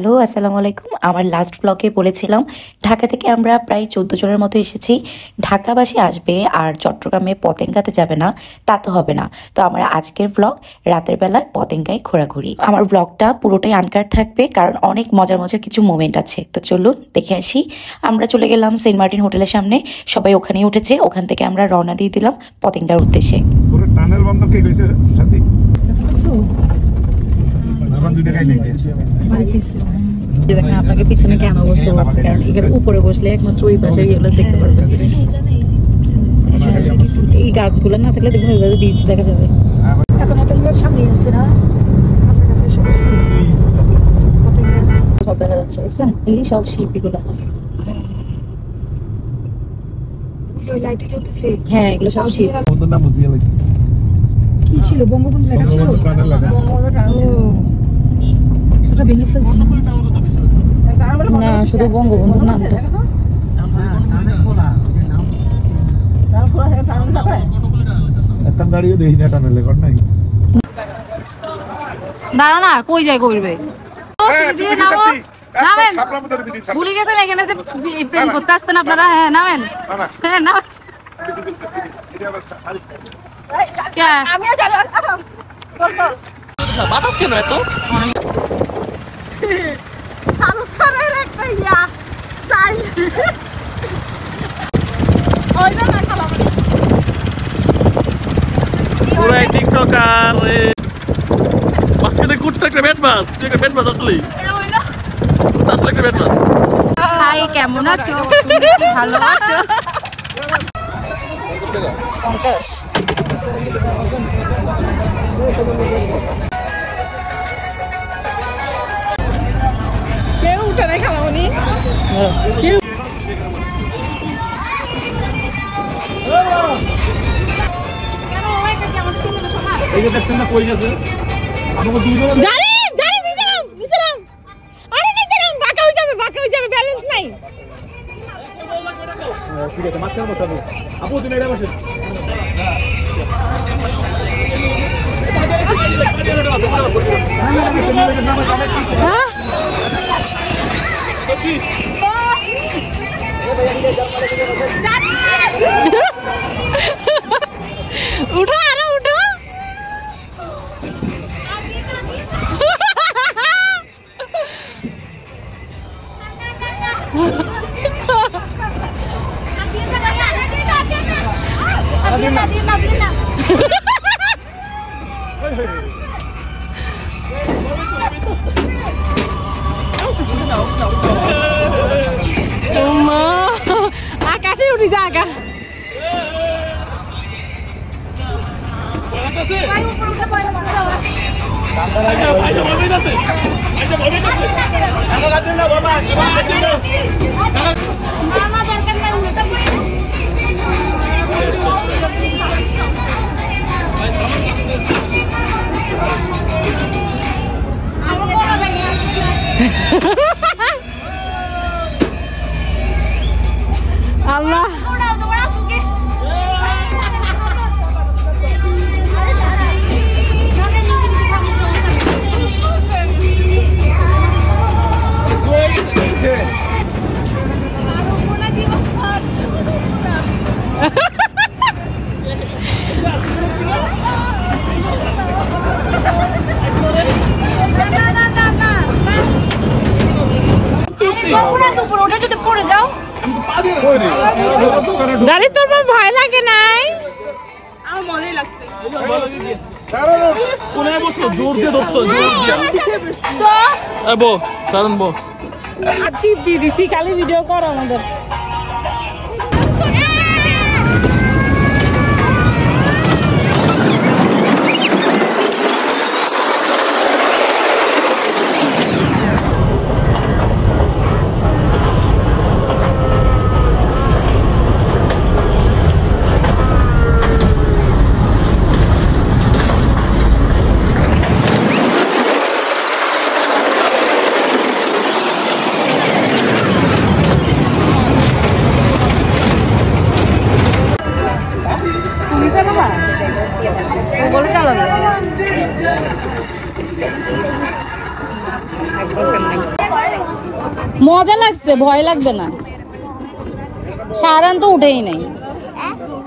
Hello আসসালামু আলাইকুম। আমার লাস্ট ব্লগে বলেছিলাম ঢাকা থেকে আমরা প্রায় 14 জনের মতো এসেছি। ঢাকাবাসী আসবে আর চট্টগ্রামে পতেঙ্গাতে যাবে না, তা তো হবে না। তো আমার আজকের ব্লগ রাতের বেলায় পতেঙ্গায় ঘোরাঘুরি। আমার ব্লগটা পুরোটাই আনকাট থাকবে কারণ অনেক মজার মজার কিছু মোমেন্ট আছে। তো চলুন দেখে আসি। আমরা চলে গেলাম সেন্ট মার্টিন হোটেলের সামনে, সবাই ওখানেই উঠেছে। ওখান থেকে আমরা রওনা দিয়ে দিলাম পতেঙ্গার উদ্দেশ্যে। টানেল বন্ধ কে কইছে সাথী? দেখেন আপনাকে পিছনে কেন বসতে বসছে, কারণ এখানে উপরে বসলে একমাত্র ওই পাশে এগুলো দেখতে পারবেন। এই গাছগুলো না থাকলে দেখবেন ওইভাবে বীজ দেখা যাবে। সব দেখা যাচ্ছে, দেখছেন এই সব শিপ এগুলো। হ্যাঁ এগুলো সব শিপ। কি ছিল? বঙ্গবন্ধু লেখা ছিল। না শুধু বঙ্গবন্ধুর নামটা। দাঁড়া না, কই যায় করবে? ভুলে গেছেন এখানে যে প্রেম করতে আসতেন আপনারা। হ্যাঁ নামেন, হ্যাঁ নামেন। বাতাস কেন এত? পুরাই টিকটকার রে। মাঝখানে কুটটা একটা ব্যাট বাস, একটা ব্যাট বাস আসলেই আসলে একটা ব্যাট বাস। হাই কেমন আছো? তুমি কি ভালো আছো? 50 কেউ উঠে নাই খালামণি। এই যে দেখছেন না কই গেছে? আমাকে দুইজন জানি জানি নিচে নাম। আরে নিচে নাম, বাঁকা হয়ে যাবে ব্যালেন্স নাই। ঠিক আছে, মাঝখানে বসাবো। আপু তুমি এটা বসে। উঠো আরো উঠো। আকাশে উঠি যা আকা। আল্লাহ জানি তোর ভয় লাগে নাই? আমার মজাই লাগছে। কোনে বসো, জোর দিয়ে ধরতো, জোর দিয়ে। তো বো সারন বো। আর টিপ দিয়ে দিছি, খালি ভিডিও করো আমাদের। বলে চালাবে। মজা লাগছে, ভয় লাগবে না। সারান তো উঠেই নাই,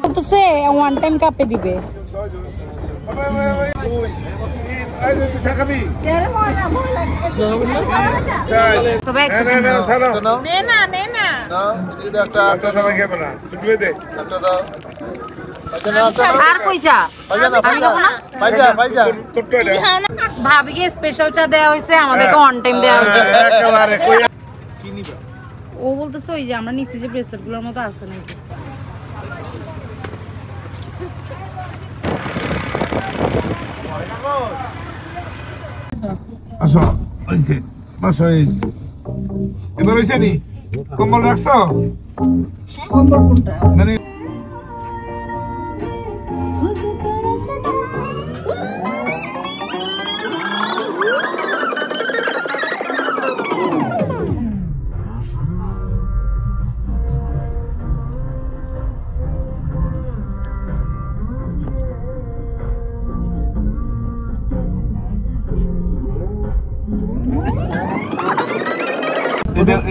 বলতেছে ওয়ান টাইম কাপে দিবে। ভাবিকে স্পেশাল চা দেওয়া হয়েছে, আমাদেরকে অন টাইম দেওয়া হয়েছে। ও বলতেছে ওই যে আমরা নিচে যে ব্রেসলেট গুলোর মতো আছে নাকি। আসো হইছে বসো এবার হইছে নি কম্বল রাখছো কম্বল কোনটা মানে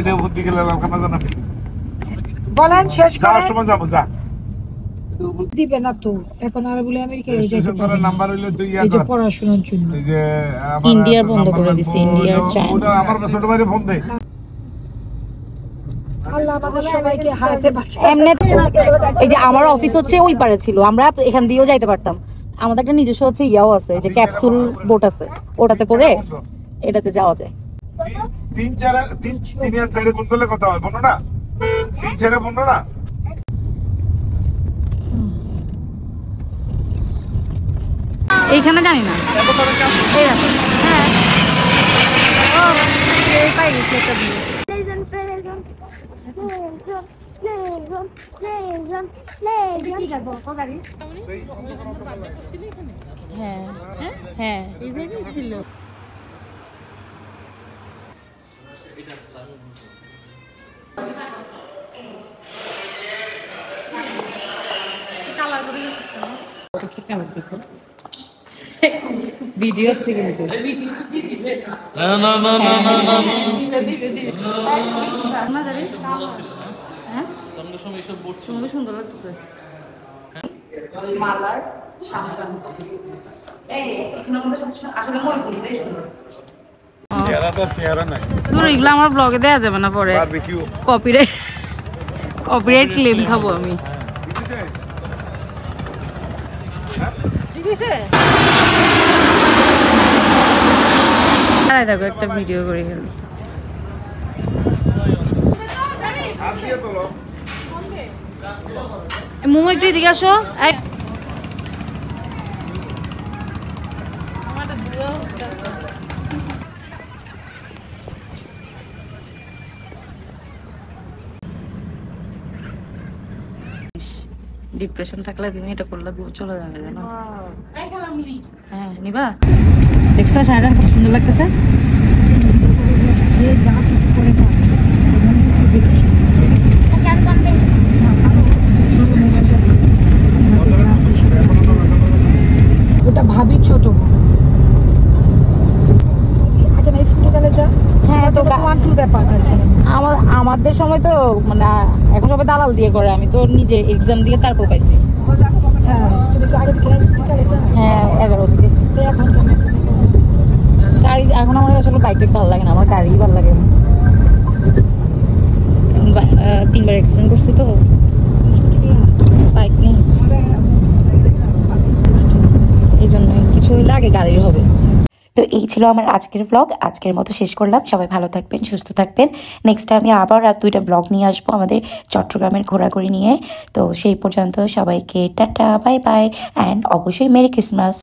এটা বুদ্ধি গেলে কামা জানা বলেন শেষ যাওয়ার সময় যাবো যা দিবে না তো এখন আর বলে আমেরিকায় যেতে পারে নাম্বার হইলো তুই এই যে পড়াশোনার জন্য এই যে ইন্ডিয়ার বন্ধ করে দিছে, ইন্ডিয়ার চায়না। ওটা আমার ছোট ভাইরে ফোন দে আল্লাহ আমাদের সবাইকে হারাতে বাঁচায়। এমনি এই যে আমার অফিস হচ্ছে ওই পারে ছিল, আমরা এখান দিয়েও যাইতে পারতাম। আমাদের একটা নিজস্ব হচ্ছে ইয়াও আছে, যে ক্যাপসুল বোট আছে, ওটাতে করে এটাতে যাওয়া যায়। 3 আর 4 গুণ করলে কত হয় বলো না 3 4 15 না এইখানে জানি না, এই আছে। হ্যাঁ ও এই পাই গেছে একটা দিয়ে। হ্যাঁ হ্যাঁ ভিডিও হচ্ছে কিন্তু সুন্দর লাগতেছে। মালার এগুলো আমার ব্লগে দেওয়া যাবে না, পরে কপিরাইট ক্লেম খাবো আমি। দেখো একটা ভিডিও করে গেল। মোমো একটু এদিকে আসো। ডিপ্রেশন থাকলে তুমি এটা করলে দূর চলে যাবে, জানো? হ্যাঁ নিবা। দেখছো শাড়িটা খুব সুন্দর লাগতেছে। যে যা কিছু করে ওটা ভাবি ছোট আগে না স্কুলে গেলে যা। হ্যাঁ তো ব্যাপার আমাদের সময় তো মানে এখন সবাই দালাল দিয়ে করে, আমি তো নিজে এক্সাম দিয়ে তারপর পাইছি। তুমি তো আগে থেকে চালাতে। হ্যাঁ 11 থেকে। তো এখন গাড়ি এখন আমার আসলে বাইকে ভালো লাগে না, আমার গাড়িই ভালো লাগে। 3বার অ্যাক্সিডেন্ট করছি তো বাইক নেই, এই জন্যই কিছু হইলে আগে গাড়ির হবে। তো এই ছিল আমার আজকের ব্লগ। আজকের মতো শেষ করলাম। সবাই ভালো থাকবেন, সুস্থ থাকবেন। নেক্সট আমি আবার আর 2টা ব্লগ নিয়ে আসবো আমাদের চট্টগ্রামের ঘোরাঘুরি নিয়ে। তো সেই পর্যন্ত সবাইকে টাটা, বাই বাই, অ্যান্ড অবশ্যই মেরি ক্রিসমাস।